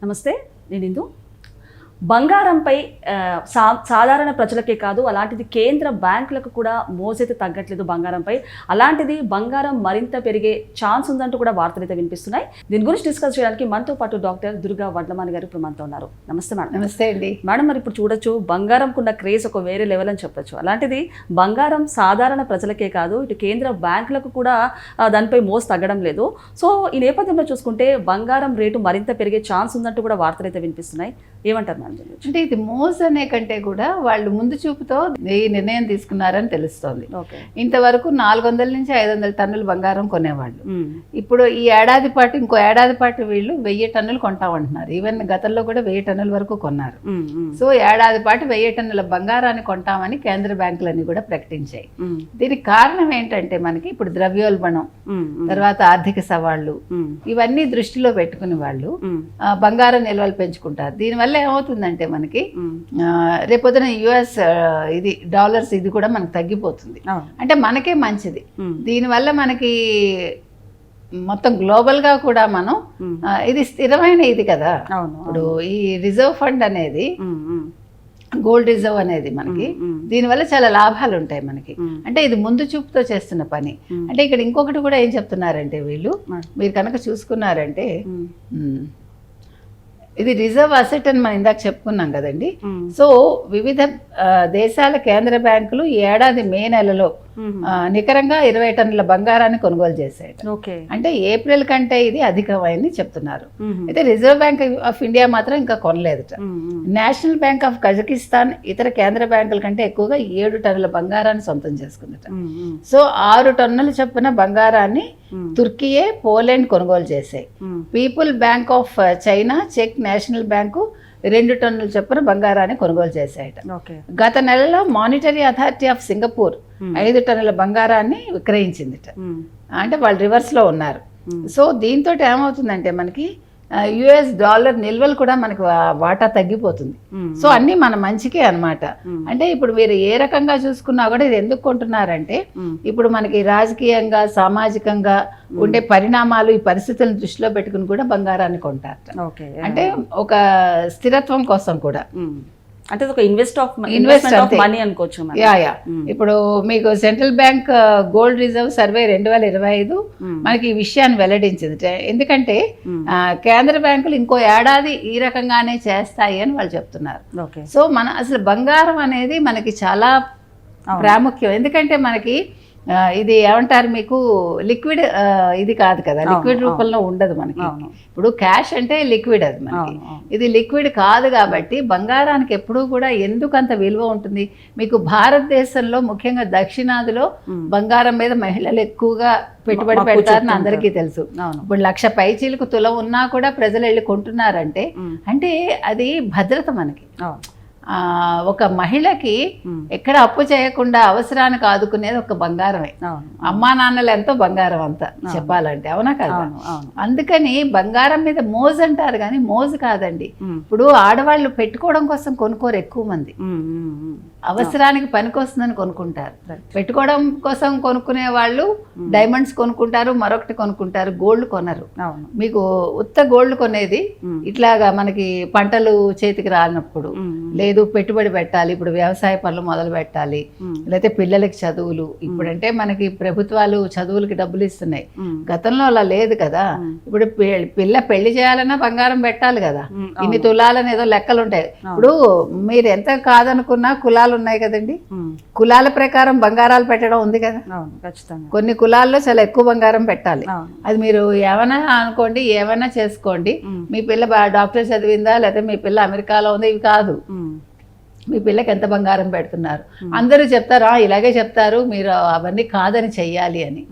నమస్తే, నేను ఇందు. బంగారంపై సాధారణ ప్రజలకే కాదు, అలాంటిది కేంద్ర బ్యాంకులకు కూడా మోజైతే తగ్గట్లేదు బంగారంపై. అలాంటిది బంగారం మరింత పెరిగే ఛాన్స్ ఉందంటూ కూడా వార్తలు అయితే వినిపిస్తున్నాయి. దీని గురించి డిస్కస్ చేయడానికి మనతో పాటు డాక్టర్ దుర్గా వడ్లమాని గారు ఇప్పుడు మనతో ఉన్నారు. నమస్తే మేడం. నమస్తే అండి మేడం. మరి ఇప్పుడు చూడొచ్చు, బంగారంకున్న క్రేజ్ ఒక వేరే లెవెల్ అని చెప్పొచ్చు. అలాంటిది బంగారం సాధారణ ప్రజలకే కాదు, ఇటు కేంద్ర బ్యాంకులకు కూడా దానిపై మోజు తగ్గడం లేదు. సో ఈ నేపథ్యంలో చూసుకుంటే బంగారం రేటు మరింత పెరిగే ఛాన్స్ ఉందంటూ కూడా వార్తలు అయితే వినిపిస్తున్నాయి. ఏమంటారు మేడం? అంటే ఇది మోజ్ అనే కంటే కూడా వాళ్ళు ముందు చూపుతో ఈ నిర్ణయం తీసుకున్నారని తెలుస్తోంది. ఇంతవరకు 400 నుంచి 500 టన్నులు బంగారం కొనేవాళ్ళు. ఇప్పుడు ఈ ఏడాది పాటు ఇంకో ఏడాది పాటు వీళ్ళు 1000 టన్నులు కొంటామంటున్నారు. ఈవెన్ గతంలో కూడా 1000 టన్నుల వరకు కొన్నారు. సో ఏడాది పాటు 1000 టన్నుల బంగారాన్ని కొంటామని కేంద్ర బ్యాంకులన్నీ కూడా ప్రకటించాయి. దీనికి కారణం ఏంటంటే మనకి ఇప్పుడు ద్రవ్యోల్బణం, తర్వాత ఆర్థిక సవాళ్లు, ఇవన్నీ దృష్టిలో పెట్టుకుని వాళ్ళు బంగారం నిల్వలు పెంచుకుంటారు. దీనివల్ల ఏమవుతుందంటే మనకి రేపొద్దున యుఎస్ ఇది డాలర్స్ ఇది కూడా మనకు తగ్గిపోతుంది. అంటే మనకే మంచిది. దీనివల్ల మనకి మొత్తం గ్లోబల్ గా కూడా మనం ఇది స్థిరమైన ఇది కదా. ఇప్పుడు ఈ రిజర్వ్ ఫండ్ అనేది, గోల్డ్ రిజర్వ్ అనేది మనకి దీనివల్ల చాలా లాభాలు ఉంటాయి మనకి. అంటే ఇది ముందు చూపుతో చేస్తున్న పని. అంటే ఇక్కడ ఇంకొకటి కూడా ఏం చెప్తున్నారంటే వీళ్ళు, మీరు కనుక చూసుకున్నారంటే ఇది రిజర్వ్ అసెట్ అని మనం ఇందాక చెప్పుకున్నాం కదండి. సో వివిధ దేశాల కేంద్ర బ్యాంకులు ఈ ఏడాది మే నెలలో నికరంగా 20 టన్నుల బంగారాన్ని కొనుగోలు చేశాయి. అంటే ఏప్రిల్ కంటే ఇది అధికమైంది చెప్తున్నారు. అయితే రిజర్వ్ బ్యాంక్ ఆఫ్ ఇండియా మాత్రం ఇంకా కొనలేదుట. నేషనల్ బ్యాంక్ ఆఫ్ కజకిస్తాన్ ఇతర కేంద్ర బ్యాంకుల కంటే ఎక్కువగా 7 టన్నుల బంగారాన్ని సొంతం చేసుకుందట. సో 6 టన్నుల చొప్పున బంగారాన్ని తుర్కియే, పోలాండ్ కొనుగోలు చేశాయి. పీపుల్ బ్యాంక్ ఆఫ్ చైనా, చెక్ నేషనల్ బ్యాంకు 2 టన్నుల చొప్పున బంగారాన్ని కొనుగోలు చేశాయట. గత నెలలో మానిటరీ అథారిటీ ఆఫ్ సింగపూర్ 5 టన్నుల బంగారాన్ని విక్రయించిందిట. అంటే వాళ్ళు రివర్స్ లో ఉన్నారు. సో దీంతో ఏమవుతుందంటే మనకి యుఎస్ డాలర్ నిల్వలు కూడా మనకి వాటా తగ్గిపోతుంది. సో అన్ని మన మంచికే అన్నమాట. అంటే ఇప్పుడు మీరు ఏ రకంగా చూసుకున్నా కూడా ఇది ఎందుకు కొంటున్నారంటే, ఇప్పుడు మనకి రాజకీయంగా, సామాజికంగా ఉండే పరిణామాలు, ఈ పరిస్థితులను దృష్టిలో పెట్టుకుని కూడా బంగారాన్ని కొంటారట. అంటే ఒక స్థిరత్వం కోసం కూడా. అంటే ఒక ఇన్వెస్ట్మెంట్ ఆఫ్ మనీ అనుకోవచ్చు. ఇప్పుడు మీకు central bank gold reserve survey 2025 మనకి ఈ విషయాన్ని వెల్లడించింది. ఎందుకంటే కేంద్ర బ్యాంకులు ఇంకో ఏడాది ఈ రకంగానే చేస్తాయి అని వాళ్ళు చెప్తున్నారు. సో అసలు బంగారం అనేది మనకి చాలా ప్రాముఖ్యం. ఎందుకంటే మనకి ఇది ఏమంటారు, మీకు లిక్విడ్ ఇది కాదు కదా, లిక్విడ్ రూపంలో ఉండదు మనకి. ఇప్పుడు క్యాష్ అంటే లిక్విడ్, అది మనకి ఇది లిక్విడ్ కాదు. కాబట్టి బంగారానికి ఎప్పుడూ కూడా ఎందుకు అంత విలువ ఉంటుంది? మీకు భారతదేశంలో ముఖ్యంగా దక్షిణాదిలో బంగారం మీద మహిళలు ఎక్కువగా పెట్టుబడి పెడతారని అందరికీ తెలుసు. ఇప్పుడు 1,00,000 పైచీలకు తులం ఉన్నా కూడా ప్రజలు వెళ్ళి కొంటున్నారంటే అంటే అది భద్రత మనకి. ఒక మహిళకి ఎక్కడ అప్పు చేయకుండా అవసరానికి ఆదుకునేది ఒక బంగారమే. అమ్మా నాన్నలు ఎంతో బంగారం అంతా చెప్పాలంటే, అవునా కదా? అందుకని బంగారం మీద మోజు అంటారు కానీ మోజు కాదండి. ఇప్పుడు ఆడవాళ్ళు పెట్టుకోవడం కోసం కొనుక్కోరు ఎక్కువ మంది, అవసరానికి పనికొస్తుందని కొనుక్కుంటారు. పెట్టుకోవడం కోసం కొనుక్కునే వాళ్ళు డైమండ్స్ కొనుక్కుంటారు, మరొకటి కొనుక్కుంటారు, గోల్డ్ కొనరు. మీకు ఉత్త గోల్డ్ కొనేది ఇట్లాగా మనకి పంటలు చేతికి రానప్పుడు, లేదు పెట్టుబడి పెట్టాలి, ఇప్పుడు వ్యవసాయ పనులు మొదలు పెట్టాలి, లేకపోతే పిల్లలకి చదువులు. ఇప్పుడంటే మనకి ప్రభుత్వాలు చదువులకి డబ్బులు ఇస్తున్నాయి. గతంలో అలా లేదు కదా. ఇప్పుడు పెళ్లి చేయాలన్నా బంగారం పెట్టాలి కదా. ఇన్ని తులాలని ఏదో లెక్కలు ఉంటాయి. ఇప్పుడు మీరు ఎంత కాదనుకున్నా కులాలు ఉన్నాయి కదండి. కులాల ప్రకారం బంగారాలు పెట్టడం ఉంది కదా. కొన్ని కులాల్లో చాలా ఎక్కువ బంగారం పెట్టాలి. అది మీరు ఏమైనా అనుకోండి, ఏమైనా చేసుకోండి. మీ పిల్ల డాక్టర్ చదివిందా, లేకపోతే మీ పిల్ల అమెరికాలో ఉందా, ఇవి కాదు. మీ పిల్లకి ఎంత బంగారం పెడుతున్నారు అందరూ చెప్తారు, ఇలాగే చెప్తారు, మీరు అవన్నీ కాదని చెయ్యాలి అని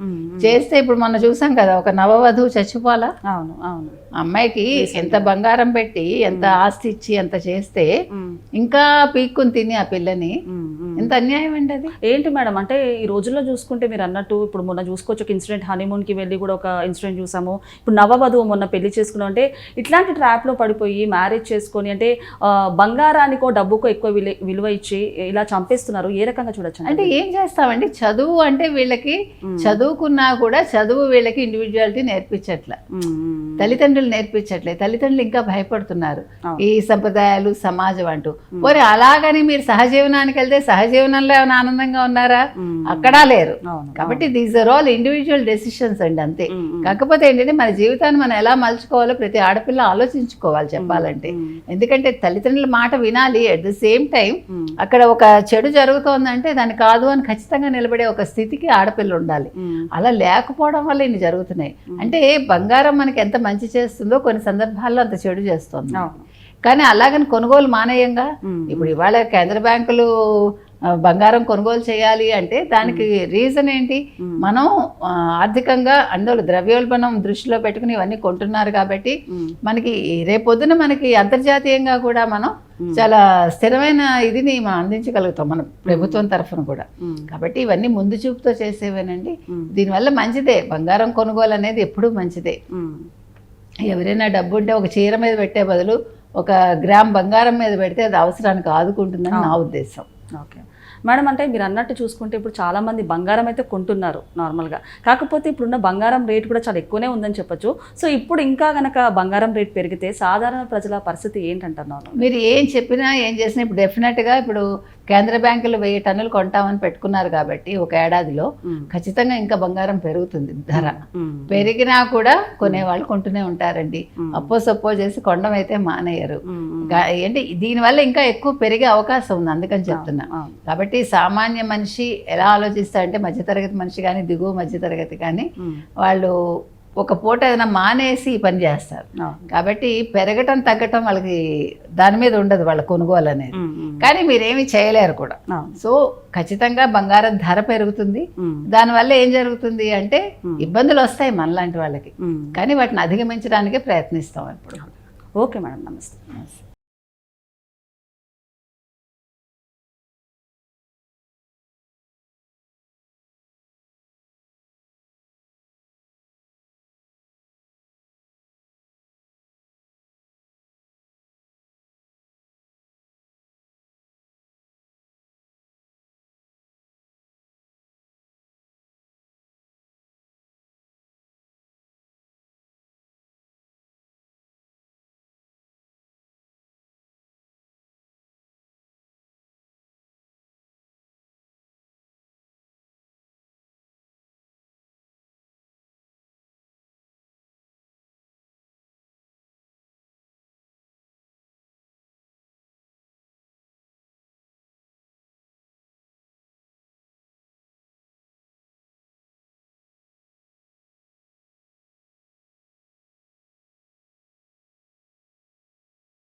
చేస్తే. ఇప్పుడు మనం చూసాం కదా, ఒక నవవధువు చచ్చిపోవాలా, అమ్మాయికి ఎంత బంగారం పెట్టి ఎంత ఆస్తి ఇచ్చి ఎంత చేస్తే ఇంకా పీక్కుని తిని ఆ పిల్లని ఎంత అన్యాయం అండి అది. ఏంటి మేడం అంటే ఈ రోజుల్లో చూసుకుంటే మీరు అన్నట్టు ఇప్పుడు మొన్న చూసుకోవచ్చు ఒక ఇన్సిడెంట్, హనీమూన్కి వెళ్ళి కూడా ఒక ఇన్సిడెంట్ చూసాము. ఇప్పుడు నవవధువు మొన్న పెళ్లి చేసుకున్నాం అంటే ఇట్లాంటి ట్రాప్లో పడిపోయి మ్యారేజ్ చేసుకొని అంటే బంగారానికో డబ్బుకో ఎక్కువ విలువ ఇచ్చి ఇలా చంపేస్తున్నారు. ఏ రకంగా చూడొచ్చు అంటే ఏం చేస్తామండి, చదువు అంటే వీళ్ళకి చదువుకున్నా కూడా చదువు వీళ్ళకి ఇండివిజువాలిటీ నేర్పించట్లే, తల్లిదండ్రులు నేర్పించట్లే. తల్లిదండ్రులు ఇంకా భయపడుతున్నారు ఈ సంప్రదాయాలు సమాజం అంటూ. మరి అలాగని మీరు సహజీవనానికి వెళ్తే సహజీవనంలో ఏమైనా ఆనందంగా ఉన్నారా? అక్కడా లేరు. కాబట్టి these are all individual decisions అండి, అంతే. కాకపోతే ఏంటంటే మన జీవితాన్ని మనం ఎలా మలుచుకోవాలో ప్రతి ఆడపిల్ల ఆలోచించుకోవాలి చెప్పాలంటే. ఎందుకంటే తల్లిదండ్రుల మాట వినాలి. అట్ ద సేమ్ టైం అక్కడ ఒక చెడు జరుగుతోందంటే దాన్ని కాదు అని ఖచ్చితంగా నిలబడే ఒక స్థితికి ఆడపిల్ల ఉండాలి. అలా లేకపోవడం వల్ల ఇన్ని జరుగుతున్నాయి. అంటే బంగారం మనకి ఎంత మంచి చేస్తుందో కొన్ని సందర్భాల్లో అంత చెడు చేస్తుంది. కానీ అలాగని కొనుగోలు మానేయంగా. ఇప్పుడు ఇవాళ కేంద్ర బ్యాంకులు బంగారం కొనుగోలు చేయాలి అంటే దానికి రీజన్ ఏంటి? మనం ఆర్థికంగా అందులో ద్రవ్యోల్బణం దృష్టిలో పెట్టుకుని ఇవన్నీ కొంటున్నారు కాబట్టి మనకి రేపొద్దున మనకి అంతర్జాతీయంగా కూడా మనం చాలా స్థిరమైన ఇదిని మనం అందించగలుగుతాం మన ప్రభుత్వం తరఫున కూడా. కాబట్టి ఇవన్నీ ముందు చూపుతో చేసేవేనండి. దీనివల్ల మంచిదే, బంగారం కొనుగోలు అనేది ఎప్పుడూ మంచిదే. ఎవరైనా డబ్బు ఉంటే ఒక చీర మీద పెట్టే బదులు ఒక గ్రామ్ బంగారం మీద పెడితే అది అవసరానికి ఆదుకుంటుందని నా ఉద్దేశం. ఓకే మేడం, అంటే మీరు అన్నట్టు చూసుకుంటే ఇప్పుడు చాలామంది బంగారం అయితే కొంటున్నారు నార్మల్గా. కాకపోతే ఇప్పుడున్న బంగారం రేట్ కూడా చాలా ఎక్కువనే ఉందని చెప్పొచ్చు. సో ఇప్పుడు ఇంకా కనుక బంగారం రేట్ పెరిగితే సాధారణ ప్రజల పరిస్థితి ఏంటంటున్నారు? మీరు ఏం చెప్పినా ఏం చేసినా ఇప్పుడు డెఫినెట్గా ఇప్పుడు కేంద్ర బ్యాంకులు 1000 టన్నులు కొంటామని పెట్టుకున్నారు కాబట్టి ఒక ఏడాదిలో ఖచ్చితంగా ఇంకా బంగారం పెరుగుతుంది. ధర పెరిగినా కూడా కొనేవాళ్ళు కొంటూనే ఉంటారండి. అప్పో చేసి కొండం అయితే మానేయరు. ఏంటి దీనివల్ల ఇంకా ఎక్కువ పెరిగే అవకాశం ఉంది, అందుకని చెప్తున్నా. కాబట్టి సామాన్య మనిషి ఎలా ఆలోచిస్తారంటే మధ్యతరగతి మనిషి కానీ దిగువ మధ్యతరగతి కానీ వాళ్ళు ఒక పూట ఏదైనా మానేసి ఈ పని చేస్తారు. కాబట్టి పెరగటం తగ్గటం వాళ్ళకి దాని మీద ఉండదు వాళ్ళ కొనుగోలు అనేది. కానీ మీరేమి చేయలేరు కూడా. సో ఖచ్చితంగా బంగారం ధర పెరుగుతుంది. దానివల్ల ఏం జరుగుతుంది అంటే ఇబ్బందులు వస్తాయి మనలాంటి వాళ్ళకి. కానీ వాటిని అధిగమించడానికే ప్రయత్నిస్తాం ఇప్పుడు. ఓకే మేడం, నమస్తే.